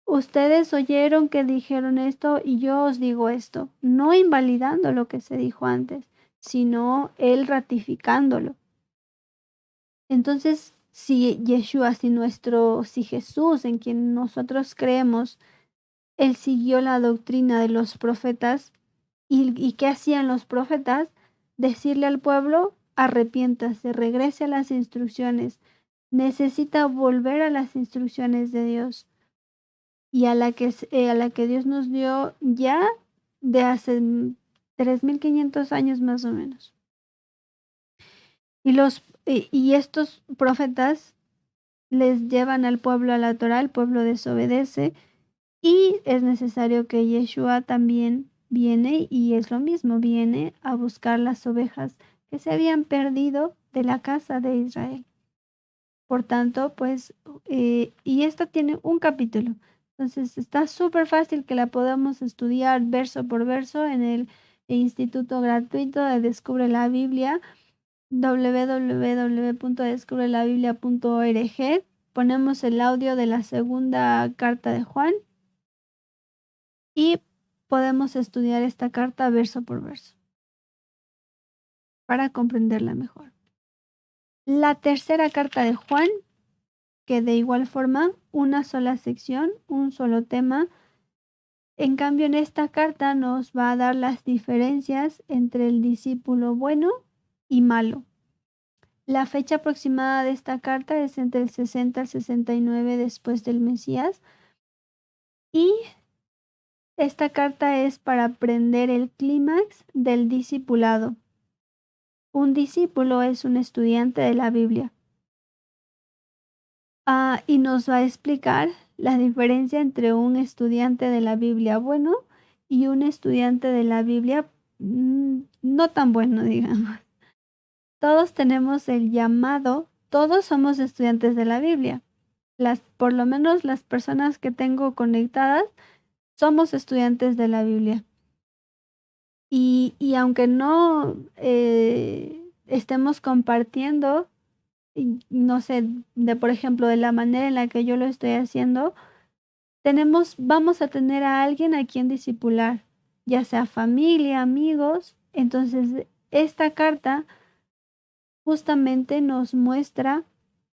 ustedes oyeron que dijeron esto y yo os digo esto, no invalidando lo que se dijo antes, sino él ratificándolo. Entonces, si Yeshua, si Jesús, en quien nosotros creemos, él siguió la doctrina de los profetas, ¿y qué hacían los profetas? Decirle al pueblo, arrepiéntase, regrese a las instrucciones, necesita volver a las instrucciones de Dios y a la que Dios nos dio ya de hace 3500 años más o menos. Y estos profetas les llevan al pueblo a la Torá, el pueblo desobedece y es necesario que Yeshua también viene y es lo mismo, viene a buscar las ovejas que se habían perdido de la casa de Israel. Por tanto, pues, y esto tiene un capítulo. Entonces, está súper fácil que la podamos estudiar verso por verso en el instituto gratuito de Descubre la Biblia, www.descubrelabiblia.org. Ponemos el audio de la segunda carta de Juan y podemos estudiar esta carta verso por verso para comprenderla mejor. La tercera carta de Juan, que de igual forma una sola sección, un solo tema. En cambio, en esta carta nos va a dar las diferencias entre el discípulo bueno y malo. La fecha aproximada de esta carta es entre el 60 al 69 después del Mesías y esta carta es para aprender el clímax del discipulado. Un discípulo es un estudiante de la Biblia. Y nos va a explicar la diferencia entre un estudiante de la Biblia bueno y un estudiante de la Biblia no tan bueno, digamos. Todos tenemos el llamado, todos somos estudiantes de la Biblia. Por lo menos las personas que tengo conectadas somos estudiantes de la Biblia. Y aunque no estemos compartiendo, no sé, por ejemplo, de la manera en la que yo lo estoy haciendo, vamos a tener a alguien a quien discipular, ya sea familia, amigos. Entonces, esta carta justamente nos muestra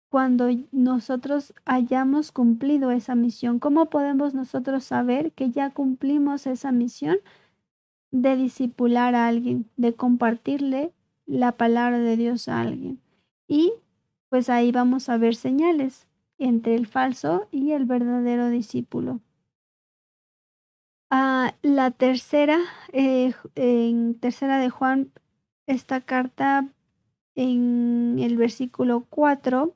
cuando nosotros hayamos cumplido esa misión. ¿Cómo podemos nosotros saber que ya cumplimos esa misión de discipular a alguien, de compartirle la palabra de Dios a alguien? Y pues ahí vamos a ver señales entre el falso y el verdadero discípulo. La tercera, en tercera de Juan, esta carta en el versículo 4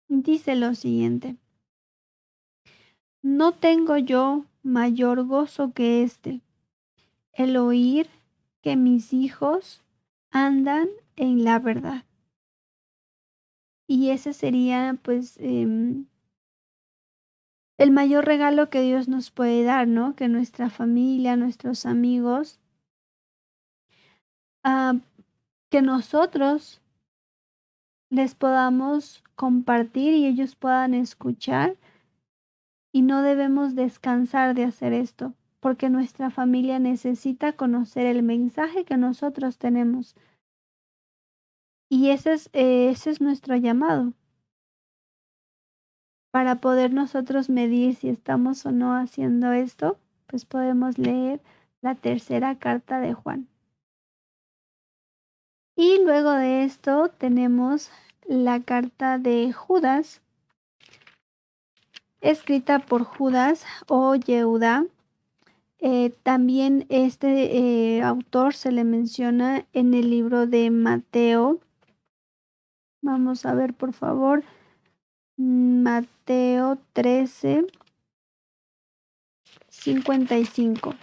dice lo siguiente: no tengo yo mayor gozo que este, el oír que mis hijos andan en la verdad. Y ese sería, pues, el mayor regalo que Dios nos puede dar, ¿no? Que nuestra familia, nuestros amigos, ah, que nosotros les podamos compartir y ellos puedan escuchar, y no debemos descansar de hacer esto, porque nuestra familia necesita conocer el mensaje que nosotros tenemos. Y ese es nuestro llamado, para poder nosotros medir si estamos o no haciendo esto, pues podemos leer la tercera carta de Juan. Y luego de esto tenemos la carta de Judas, escrita por Judas o Yehuda. También este autor se le menciona en el libro de Mateo. Vamos a ver, por favor, Mateo 13:55,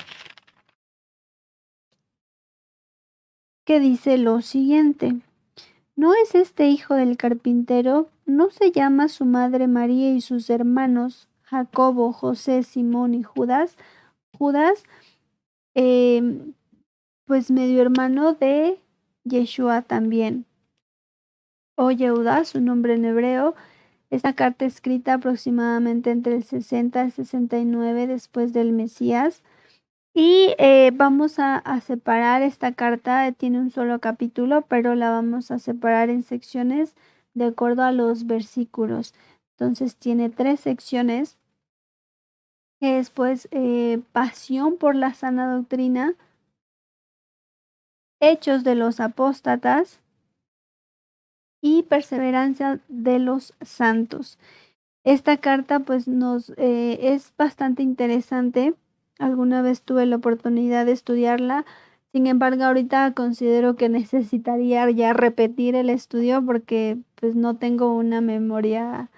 que dice lo siguiente: ¿No es este hijo del carpintero? ¿No se llama su madre María y sus hermanos Jacobo, José, Simón y Judas? Judas, em, pues medio hermano de Yeshua también, o Yehuda, su nombre en hebreo. Esta carta escrita aproximadamente entre el 60 y 69 después del Mesías. Y vamos a separar esta carta, tiene un solo capítulo, pero la vamos a separar en secciones de acuerdo a los versículos. Entonces tiene 3 secciones, que es pues pasión por la sana doctrina, hechos de los apóstatas y perseverancia de los santos. Esta carta pues nos es bastante interesante. Alguna vez tuve la oportunidad de estudiarla. Sin embargo, ahorita considero que necesitaría ya repetir el estudio porque pues no tengo una memoria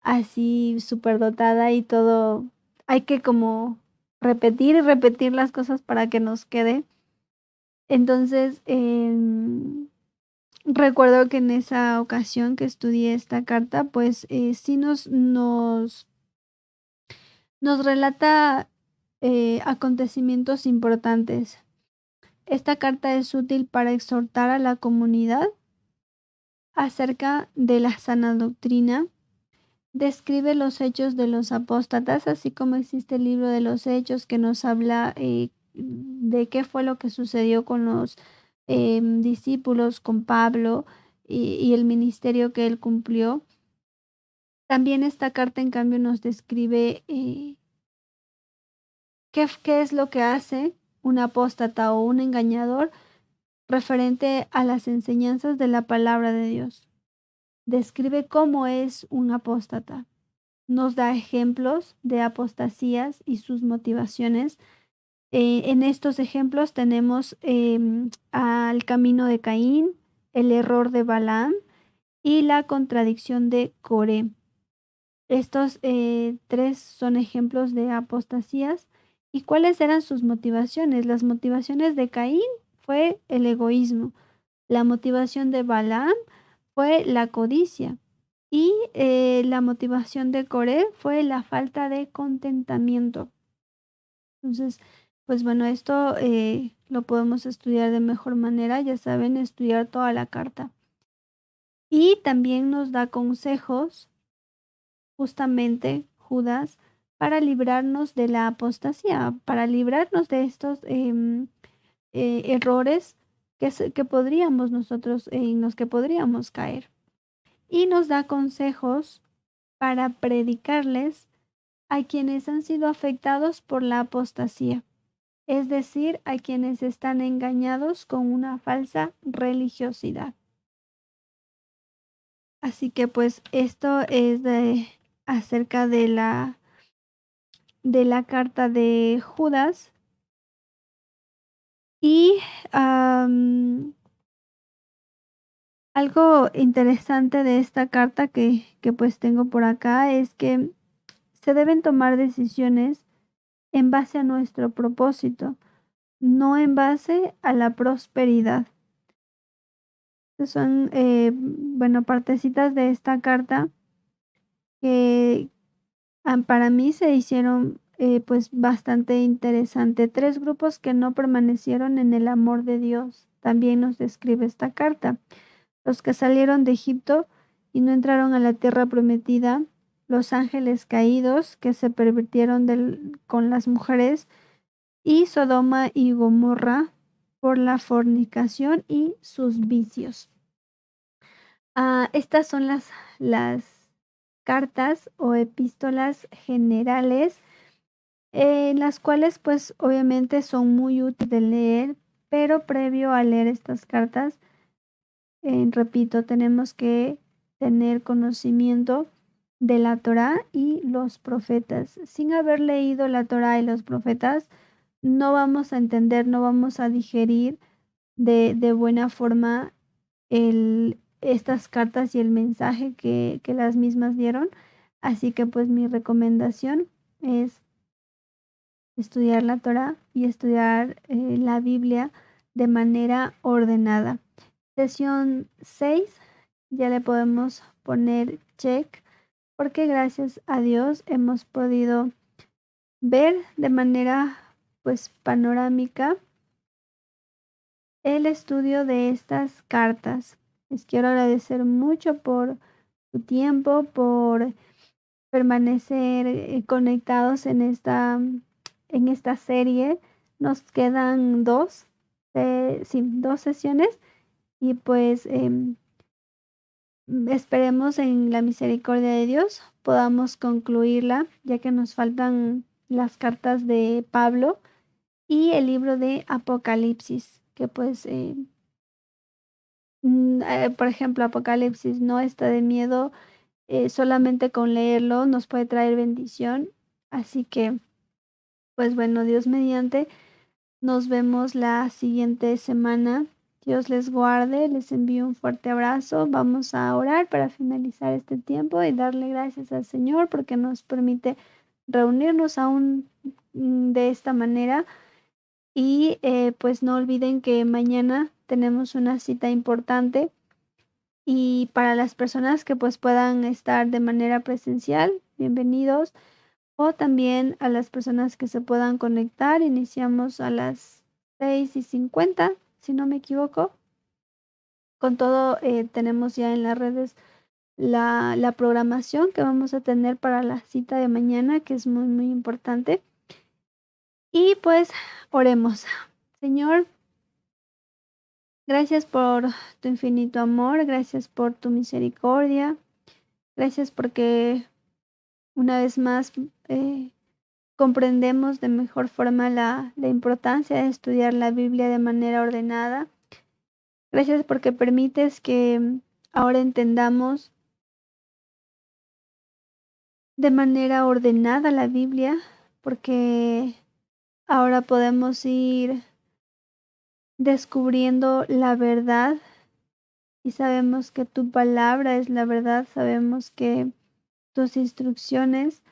así superdotada y todo. Hay que como repetir y repetir las cosas para que nos quede. Entonces, recuerdo que en esa ocasión que estudié esta carta, pues, sí nos relata, acontecimientos importantes. Esta carta es útil para exhortar a la comunidad acerca de la sana doctrina, describe los hechos de los apóstatas, así como existe el libro de los Hechos que nos habla, de qué fue lo que sucedió con los, discípulos, con Pablo y el ministerio que él cumplió. También esta carta, en cambio, nos describe, qué es lo que hace un apóstata o un engañador referente a las enseñanzas de la palabra de Dios. Describe cómo es un apóstata. Nos da ejemplos de apostasías y sus motivaciones. En estos ejemplos tenemos al camino de Caín, el error de Balaam y la contradicción de Coré. Estos 3 son ejemplos de apostasías. ¿Y cuáles eran sus motivaciones? Las motivaciones de Caín fue el egoísmo. La motivación de Balaam fue la codicia. Y la motivación de Coré fue la falta de contentamiento. Entonces, pues bueno, esto lo podemos estudiar de mejor manera, ya saben, estudiar toda la carta. Y también nos da consejos, justamente Judas, para librarnos de la apostasía, para librarnos de estos errores que podríamos nosotros, en los que podríamos caer. Y nos da consejos para predicarles a quienes han sido afectados por la apostasía, es decir, a quienes están engañados con una falsa religiosidad. Así que pues esto es acerca de la carta de Judas. Y algo interesante de esta carta que pues tengo por acá es que se deben tomar decisiones en base a nuestro propósito, no en base a la prosperidad. Son, bueno, partecitas de esta carta que para mí se hicieron, pues, bastante interesante. 3 grupos que no permanecieron en el amor de Dios, también nos describe esta carta. Los que salieron de Egipto y no entraron a la tierra prometida, los ángeles caídos que se pervirtieron con las mujeres, y Sodoma y Gomorra por la fornicación y sus vicios. Estas son las cartas o epístolas generales, las cuales, pues, obviamente son muy útiles de leer, pero previo a leer estas cartas, repito, tenemos que tener conocimiento de la Torá y los profetas. Sin haber leído la Torá y los profetas, no vamos a entender, no vamos a digerir de buena forma estas cartas y el mensaje que las mismas dieron. Así que, pues, mi recomendación es estudiar la Torá y estudiar, la Biblia de manera ordenada. Sesión 6 ya le podemos poner check, porque gracias a Dios hemos podido ver de manera, pues, panorámica el estudio de estas cartas. Les quiero agradecer mucho por su tiempo, por permanecer, conectados en esta serie. Nos quedan 2, sí, 2 sesiones y, pues, esperemos en la misericordia de Dios podamos concluirla, ya que nos faltan las cartas de Pablo y el libro de Apocalipsis, que, pues, por ejemplo, Apocalipsis no está de miedo, solamente con leerlo nos puede traer bendición. Así que, pues bueno, Dios mediante, nos vemos la siguiente semana. Dios les guarde, les envío un fuerte abrazo. Vamos a orar para finalizar este tiempo y darle gracias al Señor porque nos permite reunirnos aún de esta manera. Y, pues no olviden que mañana tenemos una cita importante. Y para las personas que, pues, puedan estar de manera presencial, bienvenidos, o también a las personas que se puedan conectar. Iniciamos a las 6:50, si no me equivoco. Con todo, tenemos ya en las redes la programación que vamos a tener para la cita de mañana, que es muy, muy importante. Y, pues, oremos. Señor, gracias por tu infinito amor, gracias por tu misericordia, gracias porque una vez más, comprendemos de mejor forma la importancia de estudiar la Biblia de manera ordenada. Gracias porque permites que ahora entendamos de manera ordenada la Biblia, porque ahora podemos ir descubriendo la verdad y sabemos que tu palabra es la verdad, sabemos que tus instrucciones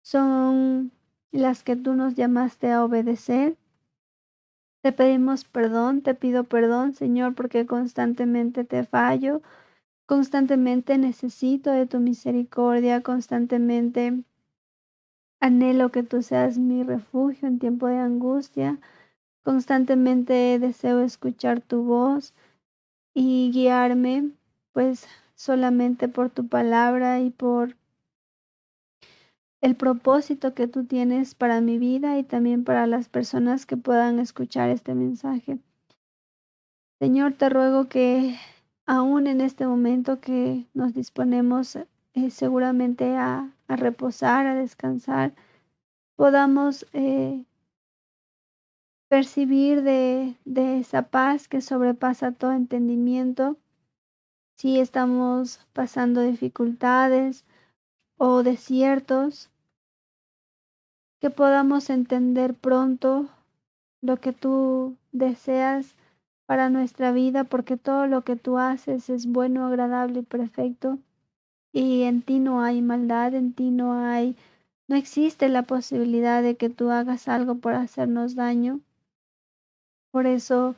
son las que tú nos llamaste a obedecer. Te pedimos perdón, te pido perdón, Señor, porque constantemente te fallo, constantemente necesito de tu misericordia, constantemente anhelo que tú seas mi refugio en tiempo de angustia, constantemente deseo escuchar tu voz y guiarme, pues solamente por tu palabra y por el propósito que tú tienes para mi vida y también para las personas que puedan escuchar este mensaje. Señor, te ruego que aún en este momento que nos disponemos, seguramente a reposar, a descansar, podamos, percibir de esa paz que sobrepasa todo entendimiento. Si estamos pasando dificultades o desiertos, que podamos entender pronto lo que tú deseas para nuestra vida, porque todo lo que tú haces es bueno, agradable y perfecto, y en ti no hay maldad, en ti no existe la posibilidad de que tú hagas algo por hacernos daño. Por eso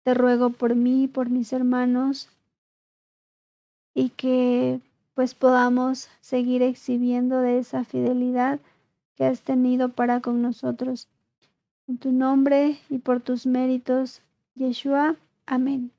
Te ruego por mí, por mis hermanos, y que pues podamos seguir exhibiendo de esa fidelidad que has tenido para con nosotros. En tu nombre y por tus méritos, Yeshua. Amén.